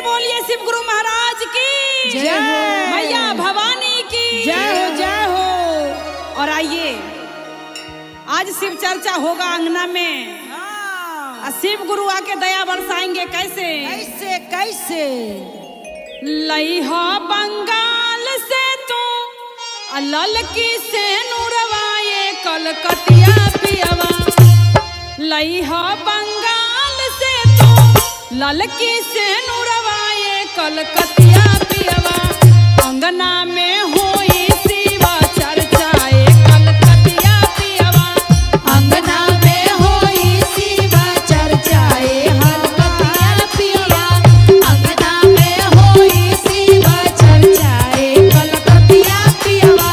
से बोलिए शिव गुरु महाराज की जय हो। मैया भवानी की जय हो जय हो। और आइए आज शिव चर्चा होगा अंगना में। शिव गुरु आके दया बरसाएंगे। कैसे कैसे कैसे लइहा बंगाल से तू ललकी से नूरवाए कलकतिया पियवा। लइहा बंगाल से तू ललकी से नूरवाए कलकतिया पियवा। अंगना में होई शिवा चर्चाए कलकतिया पियवा। अंगना में होई शिवा चर्चाए कलकतिया पियवा। अंगना में होई शिवा चर्चाए कलकतिया पियवा।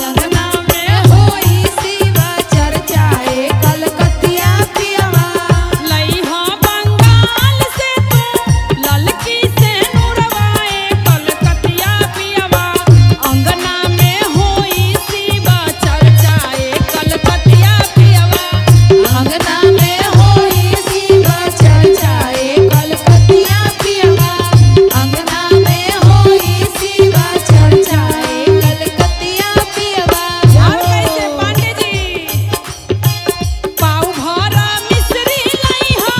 अंगना में होई शिवा चर्चाए कलकतिया पियवा। लइहा बंगाल से तू ललकी से नूरवाए कलकतिया पियवा। अंगना में होई शिवा चर्चाए कलकतिया पियवा। अंगना में होई शिवा चर्चाए कलकतिया पियवा। अंगना में होई शिवा चर्चाए कलकतिया पियवा। और कैसे पांडे जी पाव भर मिश्री लइहा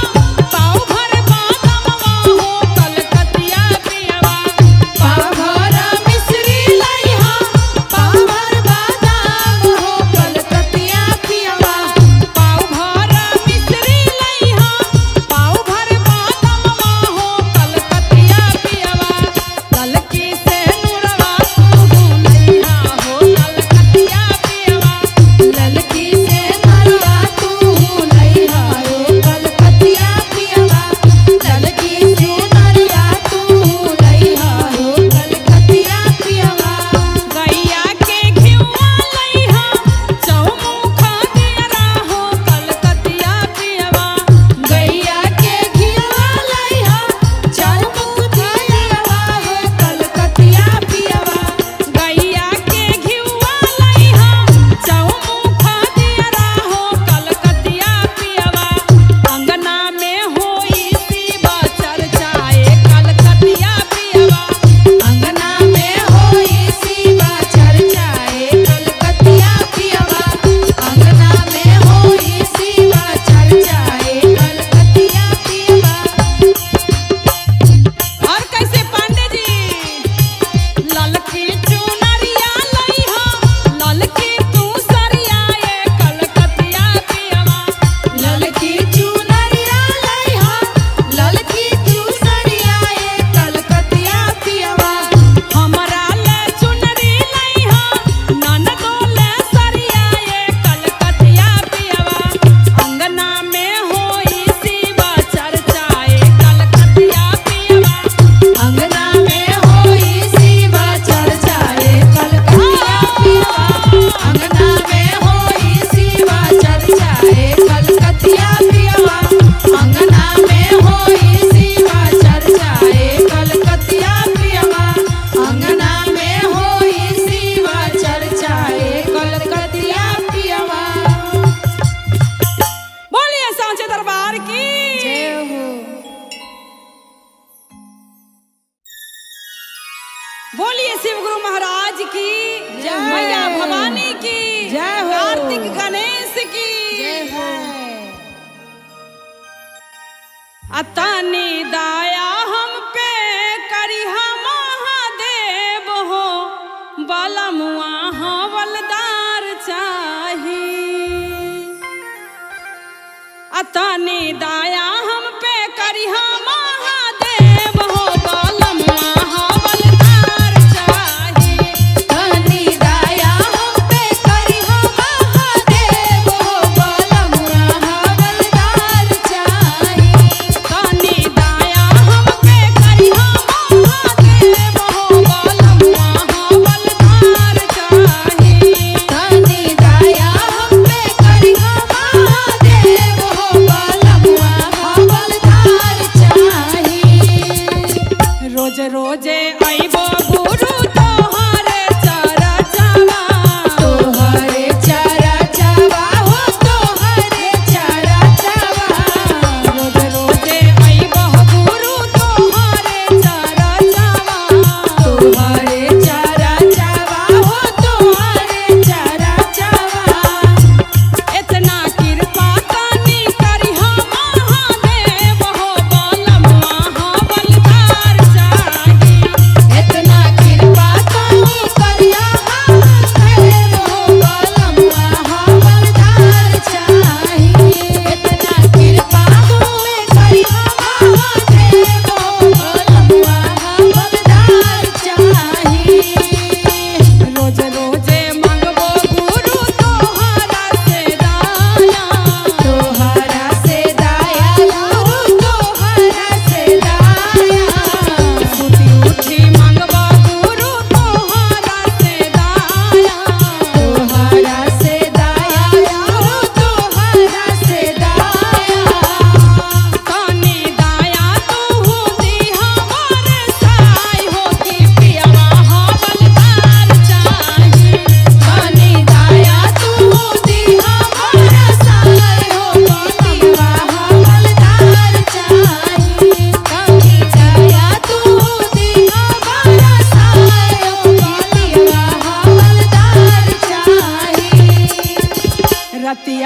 पाव भर बादामवा हो कलकतिया पियवा। पाव भर मिश्री लइहा पाव भर बादाम हो कलकतिया पियवा। पाव भर मिश्री लइहा पाव भर बादामवा हो कलकतिया पियवा। ललकी से नूरवा तू लइहा हो कलकतिया पियवा। ललकी से नरवा तू लइहा हो कलकतिया पियवा। ललकी से नरवा तू लइहा हो कलकतिया पियवा। गैया के घिउवा लइहा चौमुखा दियरा हो कलकतिया पियवा। गैया के घिउवा लइहा चौमुख दियवा हो कलकतिया पियवा। गैया के घिउवा लइहा चौमुखा दियरा हो कलकतिया पियवा। अंगना में होई शिवा चर्चाए कलकतिया पियवा। अंगना में होई शिवा चर्चाए कलकतिया पियवा। अंगना में होई शिवा चर्चाए कलकतिया पियवा। और कैसे पांडे जी ललकी चुनरिया लइहा ललकी तू सरियाए कलकतिया पियवा। ललकी चुनरिया लइहा ललकी तू सरियाए कलकतिया पियवा। हमरा ले चुनरी लइहा ननदो ले सरियाए कलकतिया पियवा। अंगना में होई शिवा चर्चाए कलकतिया पियवा। अंगना में होई शिवा चर्चाए कलकतिया पियवा। अंगना में होई शिवा चर्चाए कलकतिया पियवा। अंगना में होई शिवा चर्चाए कलकतिया पियवा। अंगना में होई शिवा चर्चाए कलकतिया पियवा। बोलिए सांचे दरबार की जय हो। बोलिए शिव गुरु महाराज की जय। मैया भवानी की जय हो। कार्तिक गणेश की जय हो। अतनी दाया हम पे करिहा महादेव हो बलमुआ हवलदार चाही। अतनी दाया हम पे करिहा महादेव हो बलमुआ हवलदार चाही। तनी दया हम पे करिहा महादेव हो बलमुआ हवलदार चाही। तनी दाया हम पे करिहा महादेव हो बलमुआ हवलदार चाही। तनी दया हम पे करिहा महादेव हो बलमुआ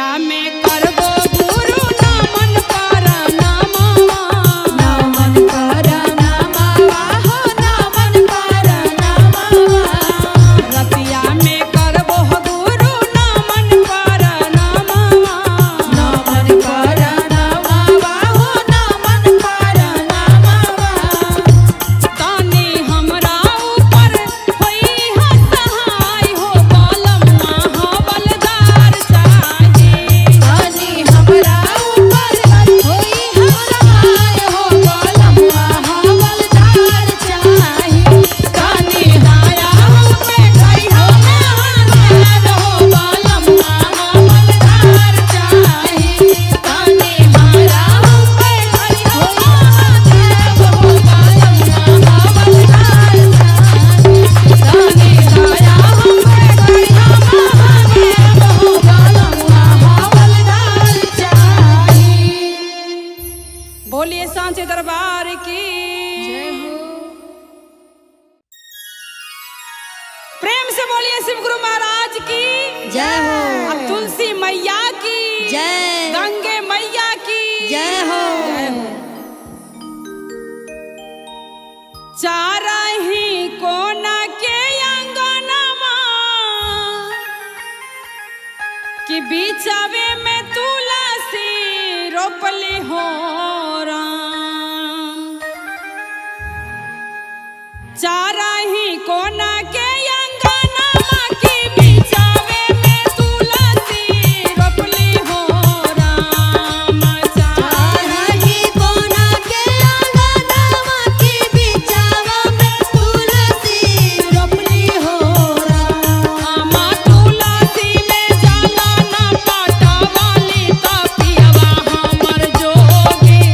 रतिया में करबो गुरु नमन पर नमवा नमन कर नमवा हो नमन कर नमवा रतिया में करबो गुरु नमन पर नमवा नमन कर नमवा हो नमन कर नमवा तानी हमरा ऊपर होई सहाय हो बलमुआ हवलदार चाहे तानी हमरा ऊपर होई सहाय हो बलमुआ हवलदार चाही तानी दाया हम पे कई हो महादेव हो बलमुआ हवलदार चाहे तानी हमरा हम पे कई हो महादेव हो बलमुआ हवलदार चाहे तानी दाया हम पे कई हो महादेव हो बलमुआ हवलदार चाहे। बोलिए सांचे दरबार की जय हो प्रेम से बोलिए शिव गुरु महाराज की जय हो अब तुलसी मैया की जय गंगे मैया की जय हो चारही कोना के अंगनमा कि बीचवे में तुलसी रोपली हो राम चारही कोना के अंगनमा की बीचवे में तुलसी रोपली हो राम चारही कोना के अंगनमा की बिचावा में तुलसी रोपली हो राम तुलसी में जाला ना पाटा वाली तपियवा हमर जोगी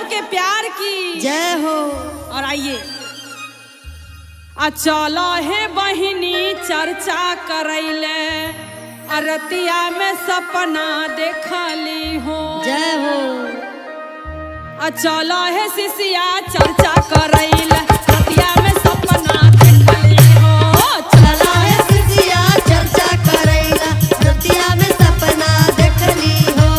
के प्यार की जय हो। और आइए चलो है बहिनी चर्चा करैले अरतिया में सपना देखली हो। जय हो। चलो है शिष्या चर्चा करैले अरतिया में सपना देखली हो। चला है शिष्या चर्चा करैला रतिया में सपना देखली हो।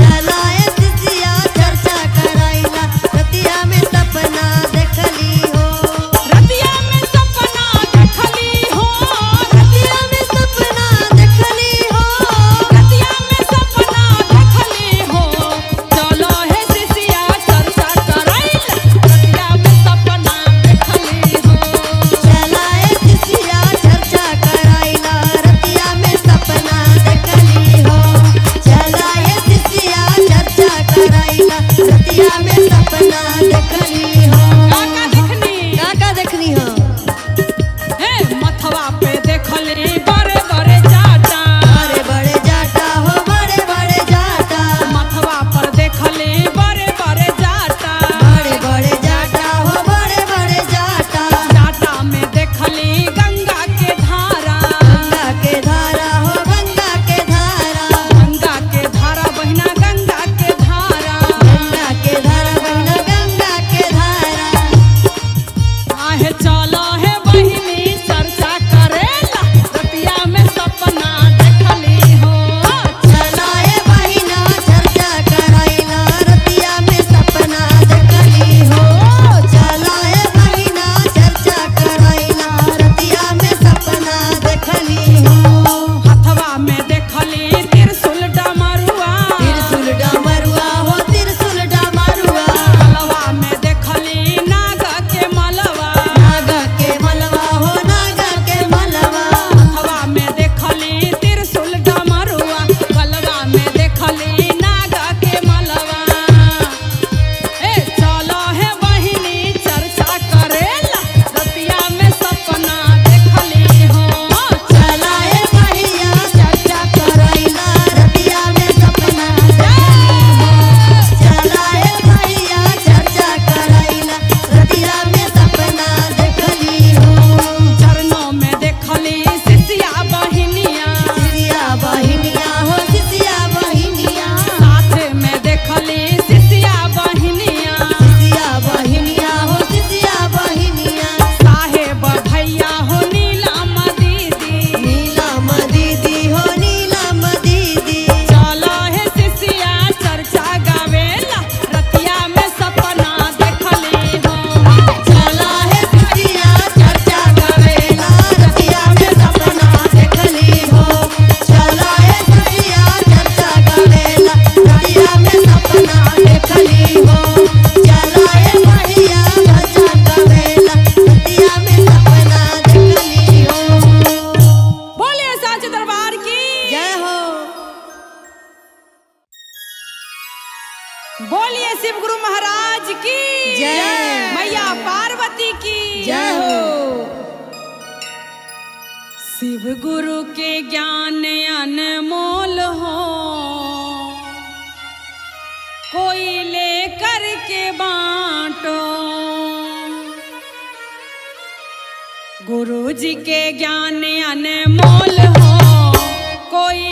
चला है शिष्या चर्चा करैला रतिया में सपना देखली हो। रतिया में सपना देखली हो। रतिया में सपना देखली हो। रतिया में सपना देखली हो। चलो है शिष्या चर्चा करैले रतिया में सपना देखली हो। चला है शिष्या चर्चा करैला रतिया में सपना देखली हो। चला है शिष्या चर्चा करैला रतिया में सपना देखली हो। काका देखनी का देखनी हो। हे मथवा पे देखली बड़े बड़े जाटा। बड़े बड़े जाटा हो बड़े बड़े जाटा। मथवा पर देखली बड़े बड़े जाटा। बड़े बड़े जाटा हो बड़े बड़े जाटा। जाटा में देखली गंगा के धारा। गंगा के धारा हो गंगा के धारा। गंगा के धारा बहिना गंगा के धारा। गंगा के धारा बहिना गंगा के धारा। आहे चलो है बहिनी चर्चा करेला रतिया में सपना देखली हो। चला है बहिना चर्चा करैला रतिया में सपना देखली हो। चला है बहिना चर्चा करैला रतिया में सपना देखली हो। हथवा में देखली त्रिशूल डमरुआ। त्रिशूल डमरुआ हो त्रिशूल डमरुआ। गलवा में देखली नाग के मलवा। नागा के मलवा हो नागा के मलवा। हथवा में देखली त्रिशूल डमरुआ। गलवा में देखली नाग के मलवा। ए चलो है बहिनी चर्चा करेला रतिया में सपना देखली हो। चला है बहिया चर्चा करैला रतिया में सपना देखली हो। चला है बहिया चर्चा करैला रतिया में सपना देखली हो। चरणों में देखली शिष्या बहिनिया। शिष्या बहिनिया हो शिष्या बहिनिया। साथ में देखली शिष्या बहिनिया। शिष्या बहिनिया हो शिष्या बहिनिया। साहेब भैया हो नीलम दीदी। नीलम दीदी हो नीलम दीदी। चलो है शिष्या चर्चा गावेला रतिया में सपना देखली हो। चला है शिष्या चर्चा करेला रतिया में सपना देखली हो। चला है शिष्या चर्चा करेला रतिया में सपना देखली हो। चला है बहिया चर्चा करेला रतिया में सपना देखली हो। बोलिए साचे दरबार की जय हो। बोलिए शिव गुरु महाराज की जय। मैया पार्वती की जय हो। शिव गुरु के ज्ञान अनमोल हो। कोई ले करके बांटो। गुरु जी के ज्ञान अनमोल हो। कोई